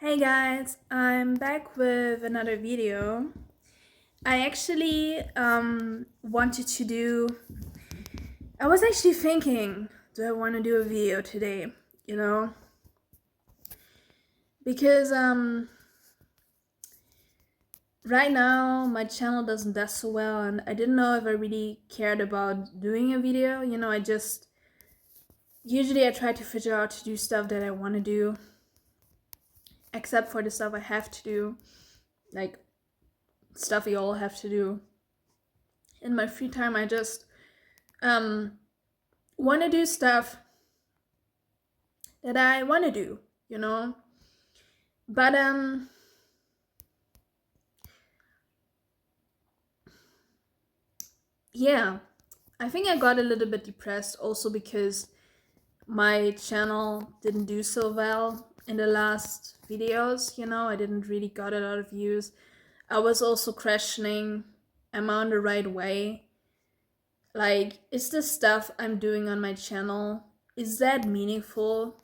Hey guys, I'm back with another video. I actually wanted to do. I was actually thinking, do I want to do a video today? You know, because right now my channel doesn't do so well, and I didn't know if I really cared about doing a video. I just usually I try to figure out to do stuff that I want to do, except for the stuff I have to do, like stuff we all have to do. In my free time, I just want to do stuff that I want to do, you know. But yeah, I think I got a little bit depressed also because my channel didn't do so well in the last videos. I didn't really got a lot of views. I was also questioning, am I on the right way? Like, is the stuff I'm doing on my channel, is that meaningful?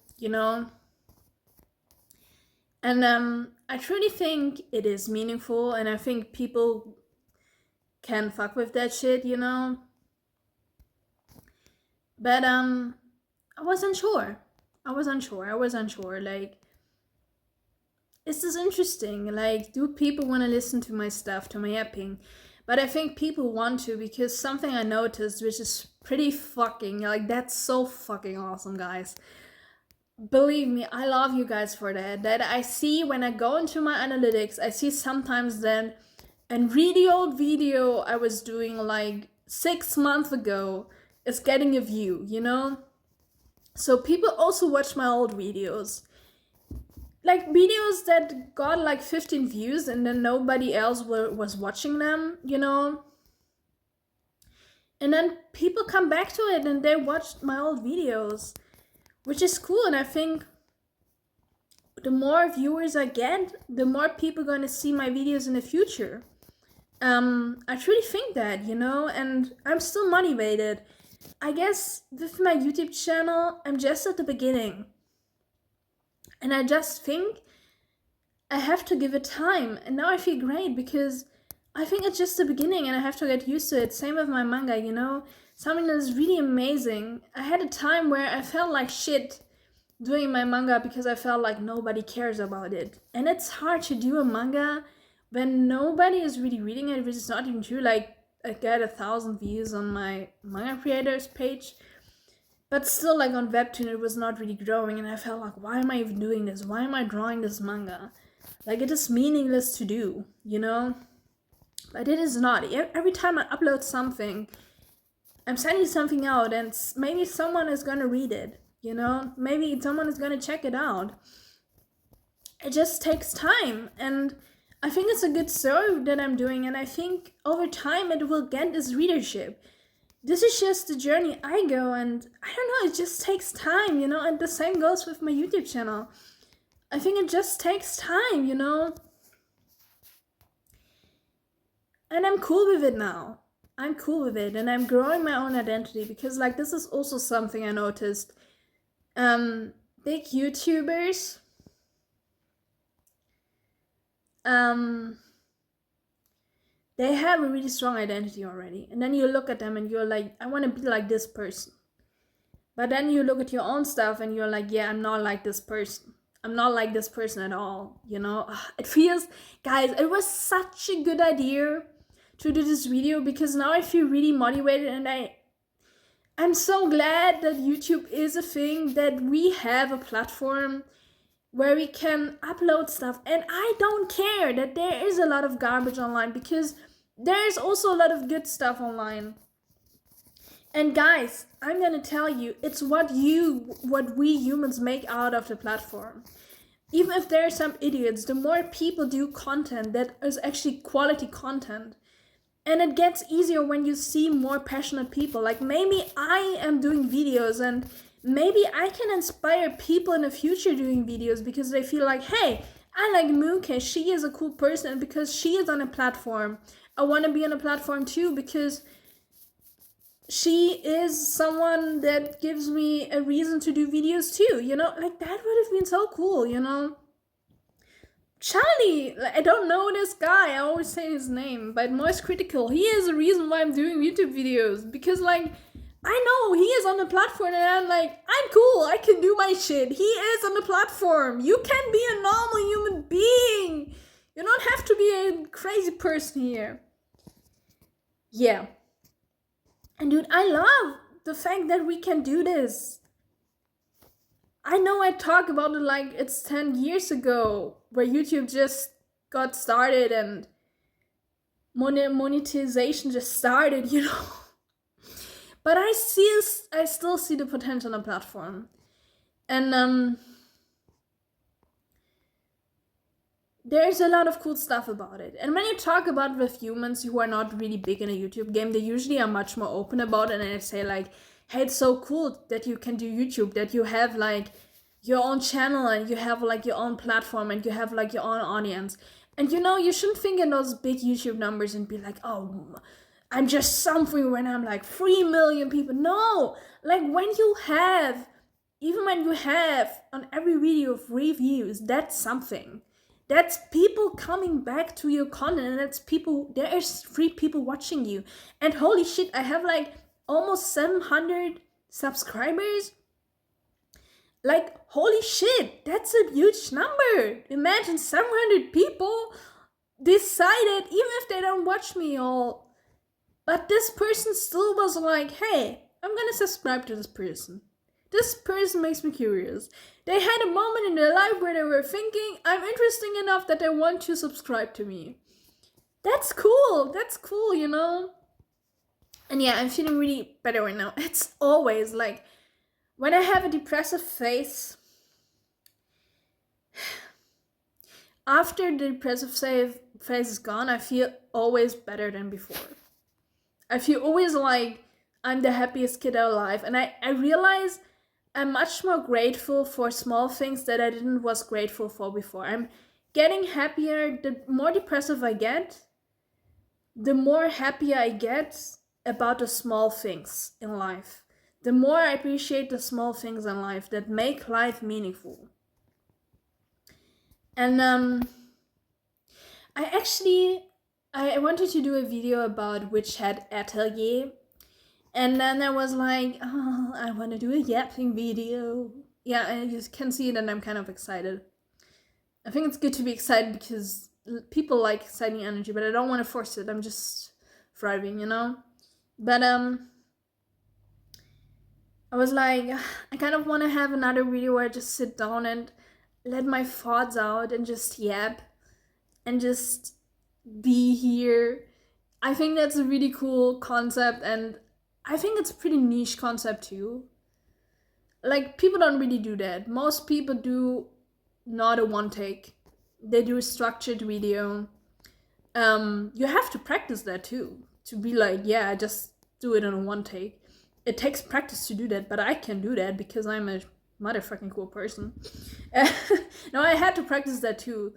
And I truly think it is meaningful, and I think people can fuck with that shit. But I was unsure. Like, is this interesting? Like, do people want to listen to my stuff, to my yapping? But I think people want to, because something I noticed, which is pretty fucking, like, that's so fucking awesome, guys. Believe me, I love you guys for that. That I see when I go into my analytics, I see sometimes that a really old video I was doing like 6 months ago is getting a view. So people also watch my old videos. Like videos that got like 15 views and then nobody else was watching them. And then people come back to it and they watched my old videos, which is cool. And I think the more viewers I get, the more people going to see my videos in the future. I truly think that, and I'm still motivated. I guess with my YouTube channel, I'm just at the beginning. And I just think I have to give it time. And now I feel great because I think it's just the beginning and I have to get used to it. Same with my manga. Something that is really amazing. I had a time where I felt like shit doing my manga because I felt like nobody cares about it. And it's hard to do a manga when nobody is really reading it, which is not even true. Like, I get 1,000 views on my manga creators page, but still, like, on Webtoon it was not really growing, and I felt like, why am I even doing this? Why am I drawing this manga? Like, it is meaningless to do. But it is not. Every time I upload something, I'm sending something out, and maybe someone is gonna read it. Maybe someone is gonna check it out. It just takes time, and I think it's a good story that I'm doing, and I think over time it will get this readership. This is just the journey I go, and I don't know, it just takes time, and the same goes with my YouTube channel. I think it just takes time. And I'm cool with it now. I'm cool with it, and I'm growing my own identity, because like, this is also something I noticed. Big YouTubers, they have a really strong identity already, and then you look at them and you're like, I want to be like this person. But then you look at your own stuff and you're like, yeah, I'm not like this person. I'm not like this person at all. It feels, guys, it was such a good idea to do this video, because now I feel really motivated, and I'm so glad that YouTube is a thing, that we have a platform where we can upload stuff. And I don't care that there is a lot of garbage online, because there's also a lot of good stuff online. And guys, I'm gonna tell you, it's what we humans make out of the platform. Even if there are some idiots, the more people do content that is actually quality content. And it gets easier when you see more passionate people. Like, maybe I am doing videos, and maybe I can inspire people in the future doing videos, because they feel like, hey, I like Mooke, she is a cool person, and because she is on a platform, I want to be on a platform too, because she is someone that gives me a reason to do videos too. Like, that would have been so cool. Charlie, I don't know this guy. I always say his name, but Moist Critical. He is the reason why I'm doing YouTube videos, because like I know he is on the platform, and I'm like, I'm cool. I can do my shit. He is on the platform. You can be a normal human being. You don't have to be a crazy person here. Yeah. And dude, I love the fact that we can do this. I know I talk about it like it's 10 years ago, where YouTube just got started and monetization just started, you know. But I still see the potential on the platform. And there's a lot of cool stuff about it. And when you talk about with humans who are not really big in a YouTube game, they usually are much more open about it, and they say like, hey, it's so cool that you can do YouTube, that you have like your own channel and you have like your own platform and you have like your own audience. And you know, you shouldn't think in those big YouTube numbers and be like, oh, I'm just something when I'm like 3 million people. No, like even when you have on every video 3 views, that's something. That's people coming back to your content, and that's people, there's 3 people watching you. And holy shit, I have like almost 700 subscribers. Like, holy shit, that's a huge number. Imagine 700 people decided, even if they don't watch me all, but this person still was like, hey, I'm gonna subscribe to this person. This person makes me curious. They had a moment in their life where they were thinking, I'm interesting enough that they want to subscribe to me. That's cool, you know? And yeah, I'm feeling really better right now. It's always like, when I have a depressive phase, after the depressive phase is gone, I feel always better than before. I feel always like I'm the happiest kid alive. And I realize I'm much more grateful for small things that I didn't was grateful for before. I'm getting happier. The more depressive I get, the more happier I get about the small things in life. The more I appreciate the small things in life that make life meaningful. And I wanted to do a video about Witch Hat Atelier. And then I was like, oh, I want to do a yapping video. Yeah, and you can see that I'm kind of excited. I think it's good to be excited because people like exciting energy, but I don't want to force it. I'm just thriving, you know? But I was like, I kind of want to have another video where I just sit down and let my thoughts out and just yap and just be here. I think that's a really cool concept, and I think it's a pretty niche concept too. Like, people don't really do that. Most people do not a one take. They do a structured video. You have to practice that too. To be like, yeah, I just do it in a one take. It takes practice to do that, but I can do that because I'm a motherfucking cool person. No, I had to practice that too.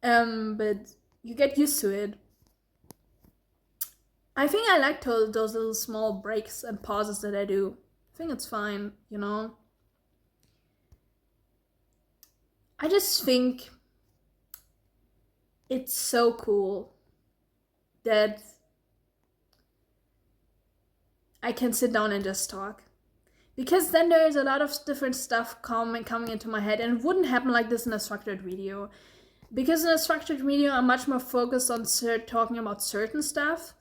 But you get used to it. I think I like those little small breaks and pauses that I do. I think it's fine, you know? I just think it's so cool that I can sit down and just talk. Because then there's a lot of different stuff coming into my head, and it wouldn't happen like this in a structured video. Because in a structured video, I'm much more focused on talking about certain stuff.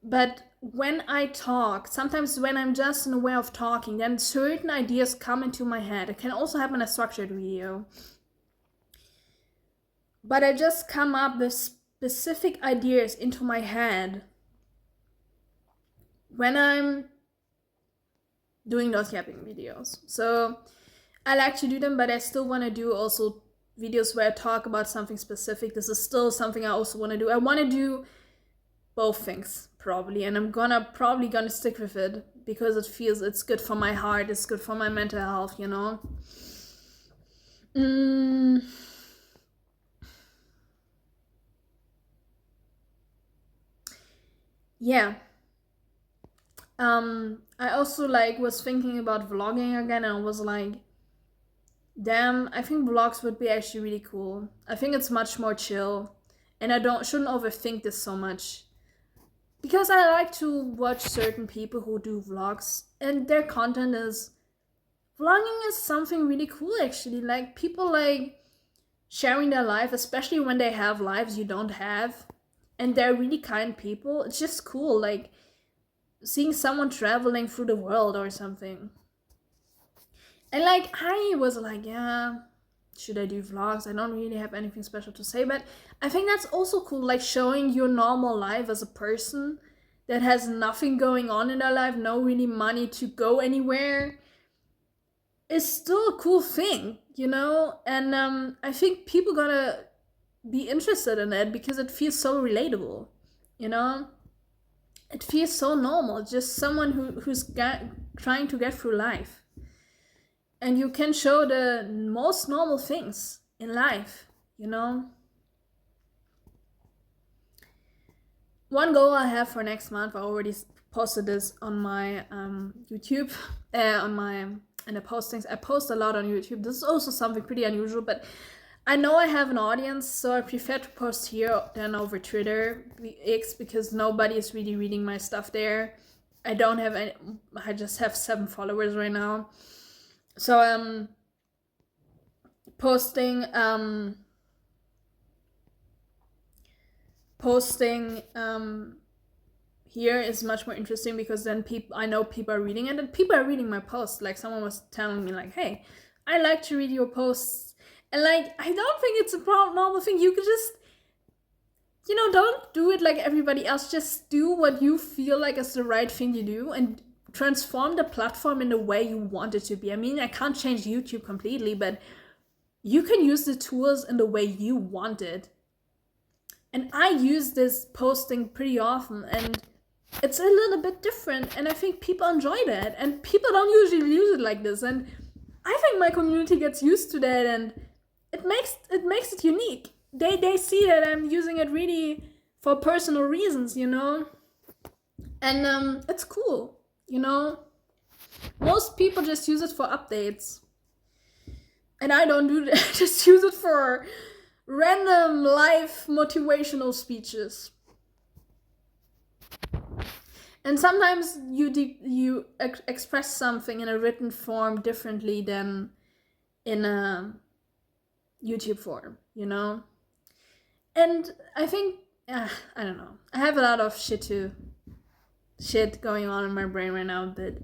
But when I talk, sometimes when I'm just in a way of talking, then certain ideas come into my head. It can also happen in a structured video. But I just come up with specific ideas into my head when I'm doing those yapping videos. So I like to do them, but I still want to do also videos where I talk about something specific. This is still something I also want to do. I want to do both things probably, and I'm probably gonna stick with it because it's good for my heart, it's good for my mental health, you know. Yeah. I also was thinking about vlogging again, and I was like, Damn, I think vlogs would be actually really cool. I think it's much more chill, and I don't shouldn't overthink this so much because I like to watch certain people who do vlogs, and their content is vlogging is something really cool actually. Like people like sharing their life, especially when they have lives you don't have, and they're really kind people. It's just cool, like seeing someone traveling through the world or something. And like I was like, yeah, should I do vlogs? I don't really have anything special to say, but I think that's also cool, like showing your normal life as a person that has nothing going on in their life, no really money to go anywhere, is still a cool thing, you know? And I think people gonna be interested in it because it feels so relatable, you know? It feels so normal, just someone trying to get through life. And you can show the most normal things in life, you know? One goal I have for next month, I already posted this on my YouTube, on my in the postings. I post a lot on YouTube. This is also something pretty unusual, but I know I have an audience, so I prefer to post here than over Twitter X because nobody is really reading my stuff there. I don't have any. I just have 7 followers right now, so posting posting here is much more interesting because then I know people are reading it and people are reading my posts. Like someone was telling me like, hey, I like to read your posts, and like I don't think it's a normal thing. You could just, you know, don't do it like everybody else. Just do what you feel like is the right thing to do and transform the platform in the way you want it to be. I mean, I can't change YouTube completely, but you can use the tools in the way you want it. And I use this posting pretty often, and it's a little bit different, and I think people enjoy that, and people don't usually use it like this, and I think my community gets used to that, and it makes it unique. They see that I'm using it really for personal reasons, you know, and it's cool, you know. Most people just use it for updates, and I don't do that. I just use it for random life motivational speeches. And sometimes you express something in a written form differently than in a YouTube form, you know? And I think, I don't know. I have a lot of shit going on in my brain right now, but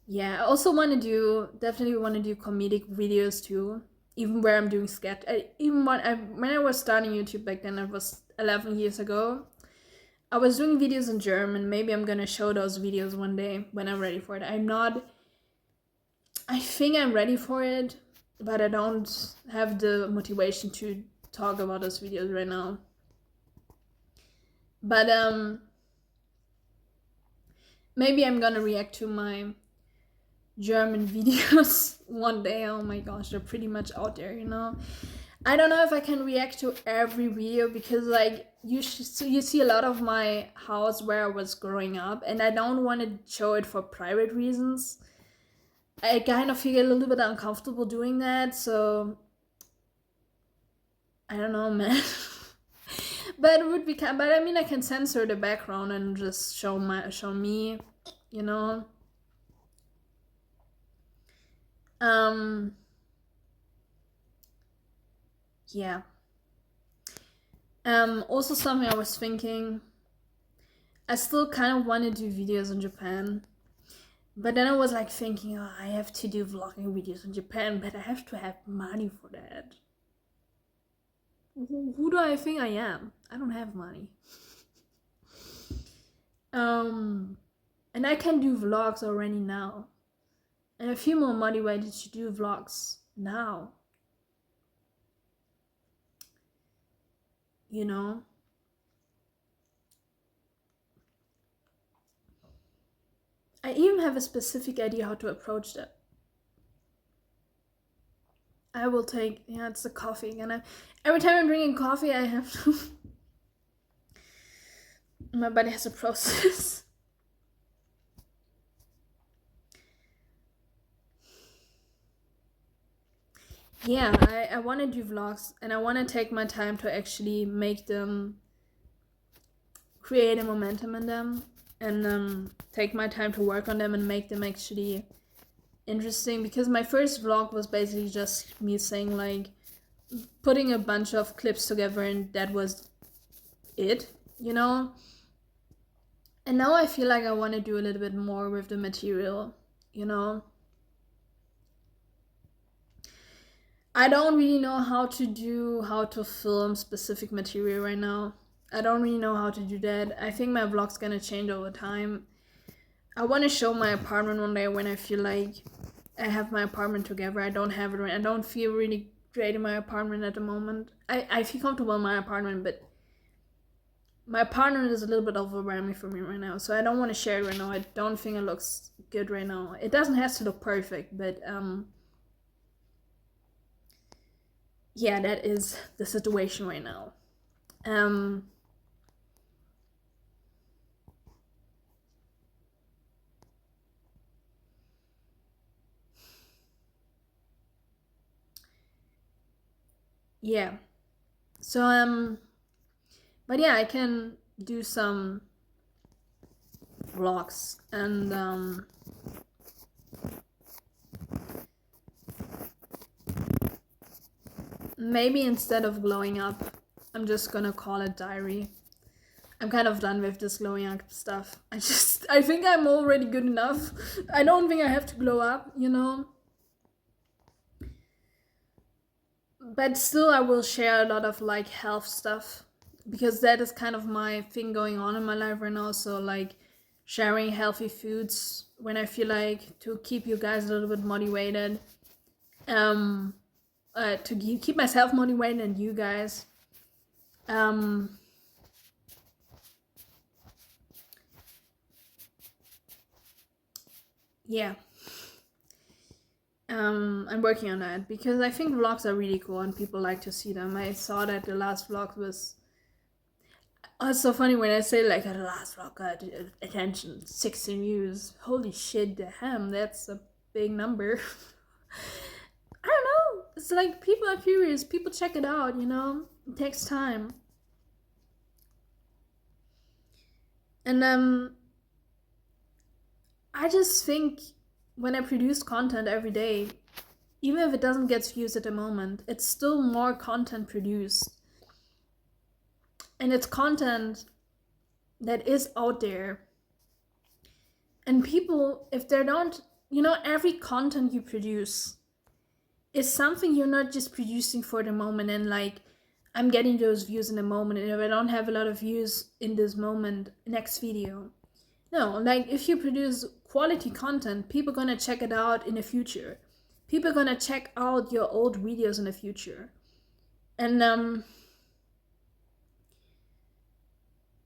yeah, I also definitely want to do comedic videos too. Even where I'm doing sketch, even when I was starting YouTube back then, it was 11 years ago. I was doing videos in German. Maybe I'm gonna show those videos one day when I'm ready for it. I think I'm ready for it, but I don't have the motivation to talk about those videos right now. But maybe I'm gonna react to my German videos one day. Oh my gosh, they're pretty much out there, you know. I don't know if I can react to every video because like you see a lot of my house where I was growing up, and I don't want to show it for private reasons. I kind of feel a little bit uncomfortable doing that, so I don't know, man. But it would be but I mean I can censor the background and just show me, you know. Yeah. Also something I was thinking, I still kind of want to do videos in Japan, but then I was like thinking, oh, I have to do vlogging videos in Japan, but I have to have money for that. Who do I think I am? I don't have money. And I can do vlogs already now, and I feel more motivated to do vlogs now. You know. I even have a specific idea how to approach that. I will take, yeah, it's the coffee. And every time I'm drinking coffee, I have to. My body has a process. Yeah, I want to do vlogs, and I want to take my time to actually make them, create a momentum in them, and take my time to work on them and make them actually interesting. Because my first vlog was basically just me saying, like, putting a bunch of clips together, and that was it, you know? And now I feel like I want to do a little bit more with the material, you know? I don't really know how to film specific material right now. I don't really know how to do that. I think my vlog's gonna change over time. I want to show my apartment one day when I feel like I have my apartment together. I don't have it right. I don't feel really great in my apartment at the moment. I feel comfortable in my apartment, but my apartment is a little bit overwhelming for me right now. So I don't want to share it right now. I don't think it looks good right now. It doesn't have to look perfect, but yeah, that is the situation right now. Um, yeah. So but yeah, I can do some vlogs, and maybe instead of glowing up, I'm just gonna call it diary. I'm kind of done with this glowing up stuff. I think I'm already good enough. I don't think I have to glow up, you know? But still, I will share a lot of like health stuff, because that is kind of my thing going on in my life right now. So, like, sharing healthy foods when I feel like, to keep you guys a little bit motivated. Um, to keep myself motivated and you guys. Um, yeah. I'm working on that because I think vlogs are really cool and people like to see them. I saw that the last vlog was. Oh, it's so funny when I say, like, the last vlog got attention, 16 views. Holy shit, damn, that's a big number. I don't know. It's like people are curious. People check it out, you know? It takes time. And I just think when I produce content every day, even if it doesn't get views at the moment, it's still more content produced. And it's content that is out there. And people, if they don't, you know, every content you produce is something you're not just producing for the moment and, like, I'm getting those views in the moment, and if I don't have a lot of views in this moment, next video. No, like, if you produce quality content, people are gonna check it out in the future. People are gonna check out your old videos in the future. And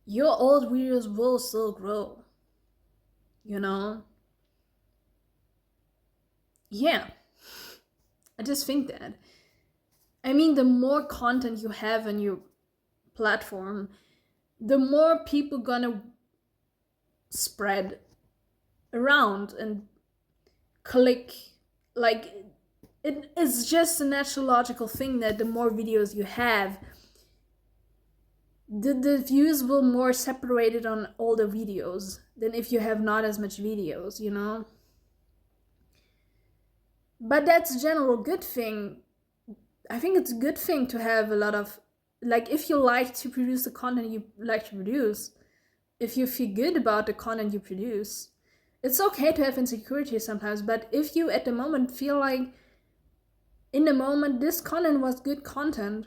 your old videos will still grow. You know? Yeah. I just think that. I mean, the more content you have on your platform, the more people gonna spread around and click. Like, it is just a natural logical thing that the more videos you have, the views will more separated on all the videos than if you have not as much videos, you know? But that's a general good thing. I think it's a good thing to have a lot of, like, if you like to produce the content you like to produce, if you feel good about the content you produce, it's okay to have insecurities sometimes. But if you at the moment feel like, in the moment, this content was good content,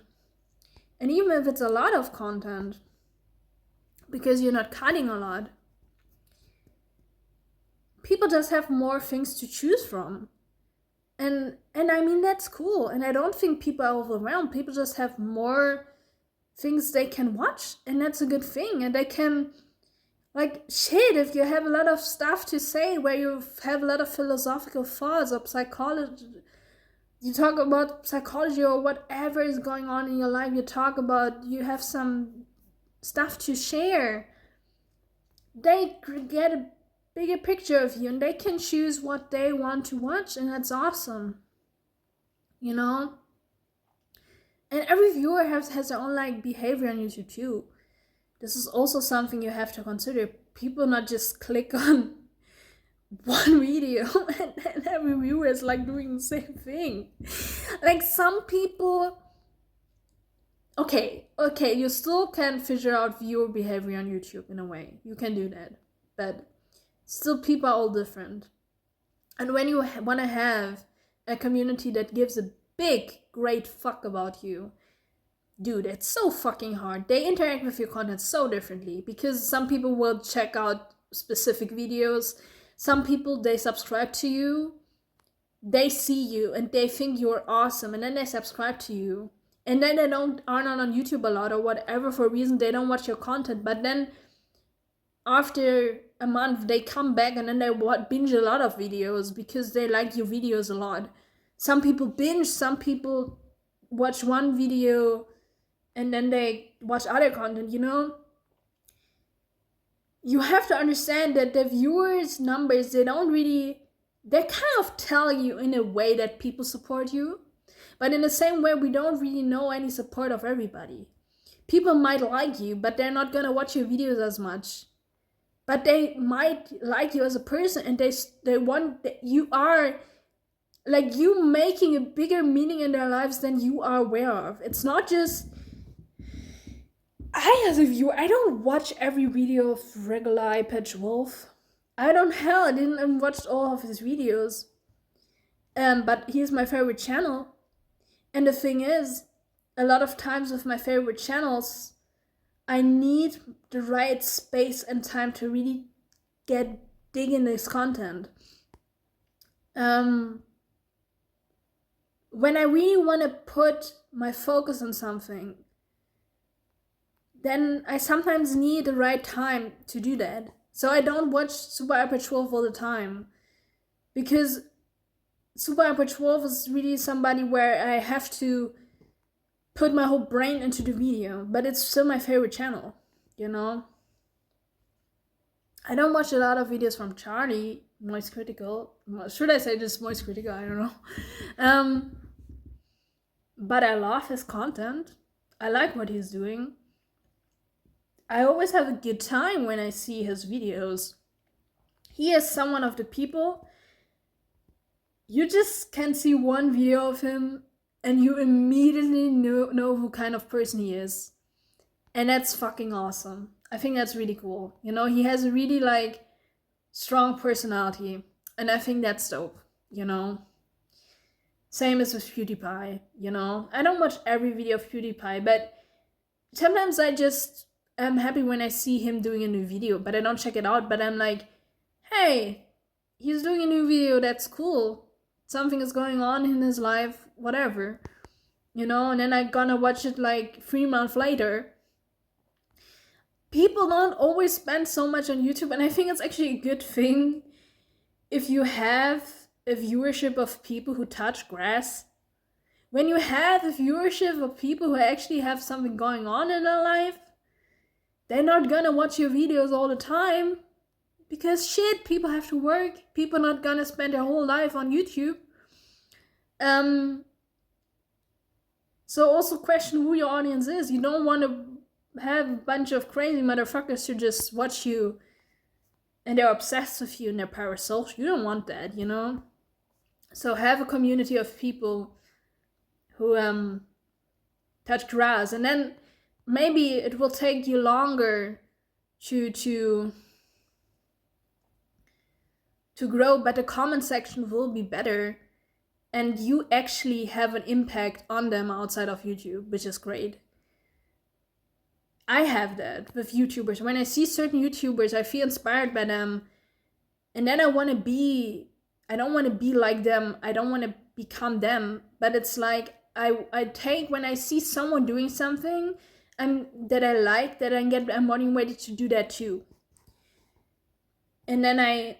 and even if it's a lot of content, because you're not cutting a lot, people just have more things to choose from. And I mean, that's cool. And I don't think people are overwhelmed. People just have more things they can watch, and that's a good thing. And they can, like, shit, if you have a lot of stuff to say where you have a lot of philosophical thoughts or psychology, you talk about psychology or whatever is going on in your life, you have some stuff to share, they get a bigger picture of you and they can choose what they want to watch, and that's awesome. you know? And every viewer has their own like behavior on YouTube too. This is also something you have to consider. People not just click on one video and every viewer is like doing the same thing. Like some people, okay, you still can figure out viewer behavior on YouTube in a way. You can do that, but still people are all different. And when you want to have a community that gives a big, great fuck about you, dude, it's so fucking hard. They interact with your content so differently because some people will check out specific videos. Some people, they subscribe to you, they see you and they think you're awesome, and then they subscribe to you. And then they are not on YouTube a lot or whatever for a reason, they don't watch your content. But then after a month, they come back and then they binge a lot of videos because they like your videos a lot. Some people binge, some people watch one video and then they watch other content, you know? You have to understand that the viewers' numbers, they kind of tell you in a way that people support you. But in the same way, we don't really know any support of everybody. People might like you, but they're not gonna watch your videos as much. But they might like you as a person, and they want that you are, like, you making a bigger meaning in their lives than you are aware of. It's not just, I as a viewer, I don't watch every video of regular iPatch Wolf. I didn't watch all of his videos. But he's my favorite channel. And the thing is, a lot of times with my favorite channels, I need the right space and time to really dig in this content. When I really want to put my focus on something, then I sometimes need the right time to do that. So I don't watch Super iPad 12 all the time, because Super iPad 12 is really somebody where I have to put my whole brain into the video, but it's still my favorite channel, you know? I don't watch a lot of videos from Charlie, Moist Critical. Should I say just Moist Critical? I don't know. But I love his content. I like what he's doing. I always have a good time when I see his videos. He is someone of the people, you just can see one video of him and you immediately know who kind of person he is. And that's fucking awesome. I think that's really cool. You know, he has a really like strong personality, and I think that's dope, you know? Same as with PewDiePie, you know? I don't watch every video of PewDiePie, but sometimes I just am happy when I see him doing a new video, but I don't check it out, but I'm like, hey, he's doing a new video, that's cool. Something is going on in his life, whatever, you know? And then I'm gonna watch it like 3 months later. People don't always spend so much on YouTube, and I think it's actually a good thing if you have a viewership of people who touch grass. When you have a viewership of people who actually have something going on in their life, they're not gonna watch your videos all the time, because shit, people have to work. People are not gonna spend their whole life on YouTube. So also question who your audience is. You don't want to have a bunch of crazy motherfuckers who just watch you and they're obsessed with you and they're parasocial. You don't want that, you know? So have a community of people who touch grass, and then maybe it will take you longer to grow, but the comment section will be better and you actually have an impact on them outside of YouTube, which is great. I have that with YouTubers. When I see certain YouTubers, I feel inspired by them, and then I don't want to be like them, I don't want to become them, but it's like I take, when I see someone doing something that I like, that I'm motivated to do that too. And then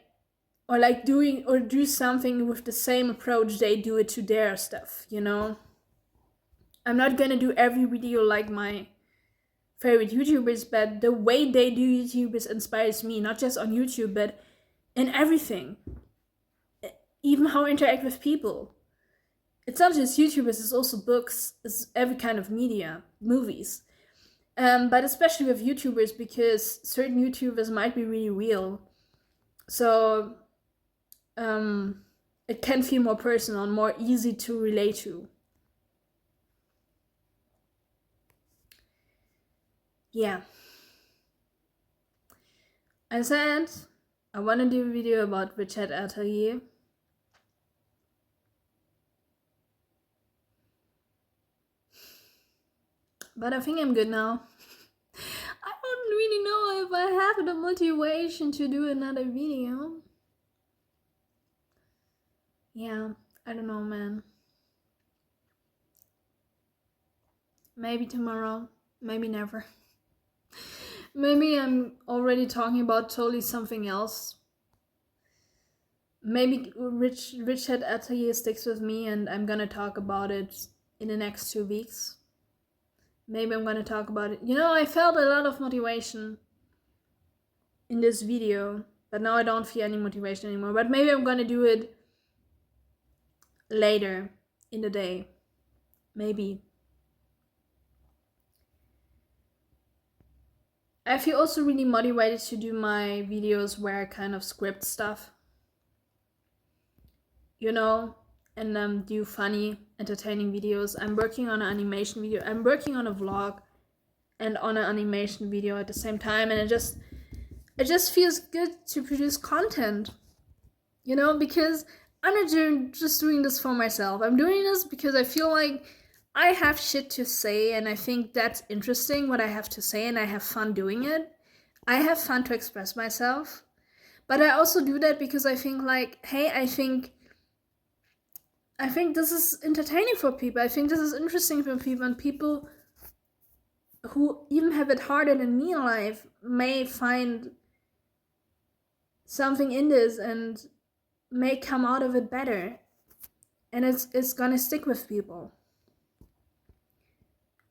do something with the same approach they do it to their stuff, you know? I'm not gonna do every video like my favorite YouTubers, but the way they do YouTubers inspires me, not just on YouTube, but in everything. Even how I interact with people. It's not just YouTubers, it's also books, it's every kind of media, movies. But especially with YouTubers, because certain YouTubers might be really real. So it can feel more personal and more easy to relate to. Yeah. I said I want to do a video about Richard Atelier. But I think I'm good now. I don't really know if I have the motivation to do another video. Yeah, I don't know, man. Maybe tomorrow, maybe never. Maybe I'm already talking about totally something else. Maybe Richard Atelier sticks with me and I'm gonna talk about it in the next 2 weeks. Maybe I'm gonna talk about it. You know, I felt a lot of motivation in this video, but now I don't feel any motivation anymore. But maybe I'm gonna do it later in the day. Maybe. I feel also really motivated to do my videos where I kind of script stuff. You know, and do funny, entertaining videos. I'm working on an animation video. I'm working on a vlog and on an animation video at the same time, and it just feels good to produce content. You know, because I'm not just doing this for myself. I'm doing this because I feel like I have shit to say, and I think that's interesting what I have to say, and I have fun doing it. I have fun to express myself. But I also do that because I think like, hey, I think this is entertaining for people. I think this is interesting for people, and people who even have it harder than me in life may find something in this and may come out of it better. And it's gonna stick with people.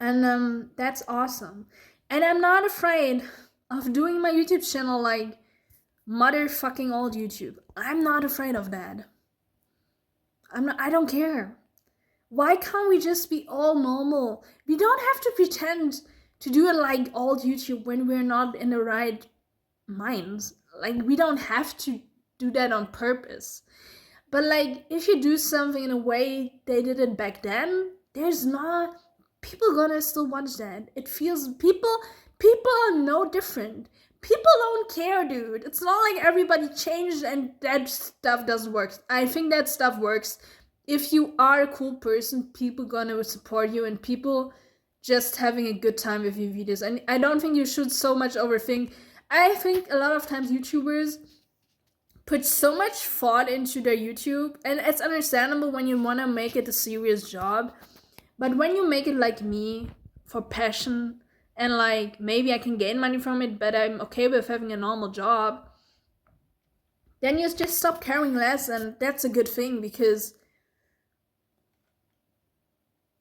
And that's awesome. And I'm not afraid of doing my YouTube channel like motherfucking old YouTube. I'm not afraid of that. I don't care. Why can't we just be all normal? We don't have to pretend to do it like old YouTube when we're not in the right minds. Like, we don't have to do that on purpose. But like, if you do something in a way they did it back then, there's not people gonna still watch that. It feels people are no different. People don't care, dude. It's not like everybody changed and that stuff doesn't work. I think that stuff works. If you are a cool person, people gonna support you, and people just having a good time with your videos. And I don't think you should so much overthink. I think a lot of times YouTubers put so much thought into their YouTube, and it's understandable when you want to make it a serious job. But when you make it like me, for passion, and like maybe I can gain money from it, but I'm okay with having a normal job, then you just stop caring less, and that's a good thing, because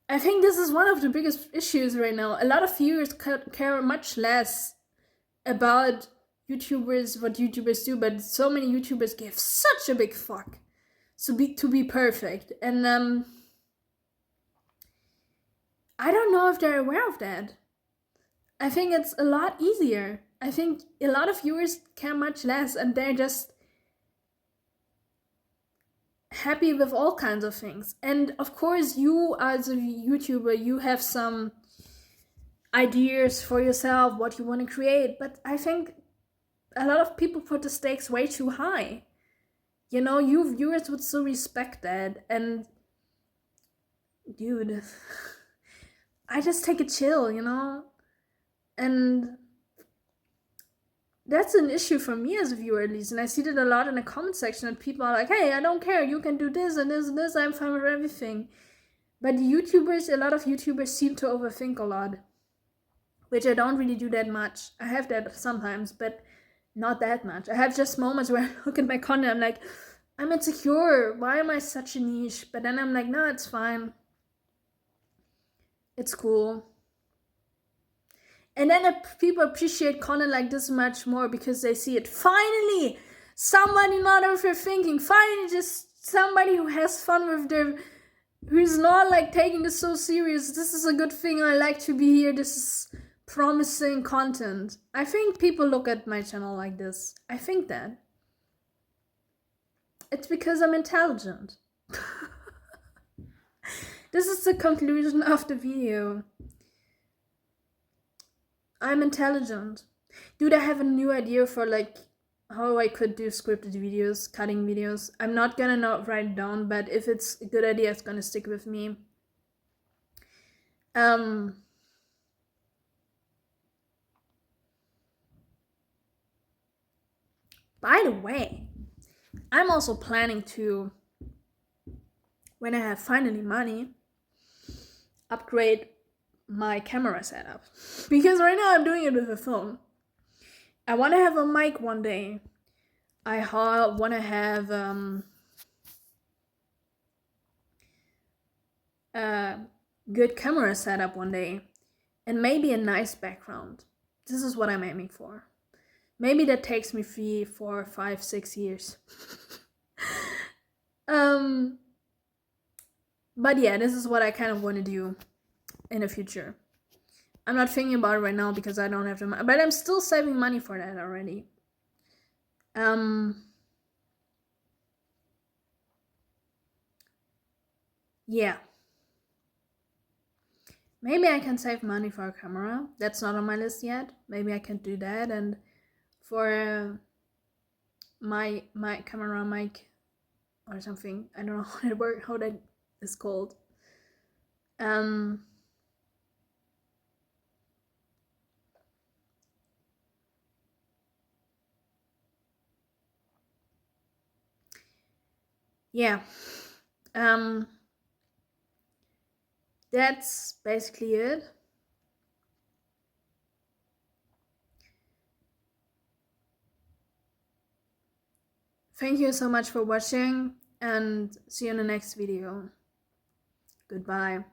I think this is one of the biggest issues right now. A lot of viewers care much less about YouTubers, what YouTubers do, but so many YouTubers give such a big fuck to be perfect. And I don't know if they're aware of that. I think it's a lot easier. I think a lot of viewers care much less, and they're just happy with all kinds of things. And of course, you as a YouTuber, you have some ideas for yourself, what you want to create, but I think a lot of people put the stakes way too high. You know, you viewers would still respect that. And dude, I just take a chill, you know? And that's an issue for me as a viewer, at least. And I see that a lot in the comment section, that people are like, hey, I don't care, you can do this and this and this, I'm fine with everything. But YouTubers, a lot of YouTubers seem to overthink a lot, which I don't really do that much. I have that sometimes, but not that much. I have just moments where I look at my content, I'm like, I'm insecure. Why am I such a niche? But then I'm like, no, it's fine. It's cool. And then people appreciate content like this much more because they see it. Finally, somebody not overthinking. Finally, just somebody who has fun with their who's not like taking this so serious. This is a good thing. I like to be here. This is promising content. I think people look at my channel like this. I think that. It's because I'm intelligent. This is the conclusion of the video. I'm intelligent. Dude, I have a new idea for like how I could do scripted videos, cutting videos. I'm not gonna not write it down, but if it's a good idea, it's gonna stick with me. By the way, I'm also planning to, when I have finally money, upgrade my camera setup. Because right now I'm doing it with a phone. I want to have a mic one day. I want to have a good camera setup one day. And maybe a nice background. This is what I'm aiming for. Maybe that takes me 3, 4, 5, 6 years. But yeah, this is what I kind of want to do in the future. I'm not thinking about it right now because I don't have the money, but I'm still saving money for that already. Yeah. Maybe I can save money for a camera. That's not on my list yet. Maybe I can do that. And for my camera mic or something, I don't know how that is called. Yeah. That's basically it. Thank you so much for watching and see you in the next video. Goodbye.